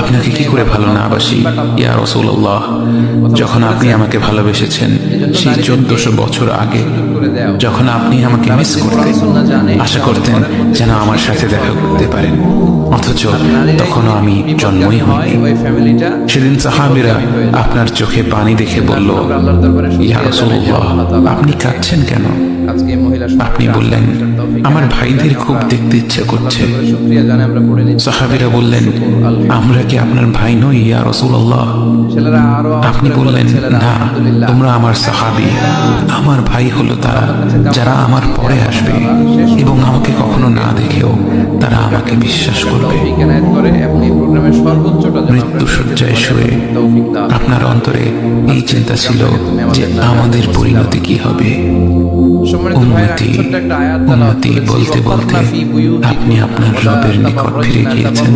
আপনাকে কি করে ভালো না বাসি ইয়া রাসূলুল্লাহ। যখন আপনি আমাকে ভালোবেসেছেন সেই 1400 বছর আগে, যখন আপনি আমাকে মিস করতেন, আশা করতেন যেন আমার সাথে দেখা করতে পারেন, অথচ তখনও আমি জন্মই হইনি। সেদিন সাহাবীরা আপনার চোখে পানি দেখে বলল, ইয়া রাসূলুল্লাহ, আপনি কাঁদছেন কেন? আপনি বললেন, আমার ভাইদের খুব দেখতে ইচ্ছা করছে। সাহাবীরা বললেন, আমরা কি আপনার ভাই নই ইয়া রাসূলুল্লাহ? আপনি বললেন, না, তোমরা আমার সাহাবী। আমার ভাই হলো তারা যারা আমার পরে আসবে এবং আমাকে কখনো না দেখেও তারা আমাকে বিশ্বাস করবে। মৃত্যু শয্যায় শুয়ে আপনার অন্তরে এই চিন্তা ছিল যে আমাদের পরিণতি কি হবে। উম্মতি উম্মতি বলতে বলতে আপনি আপনার রবের নিকট ফিরে গিয়েছেন।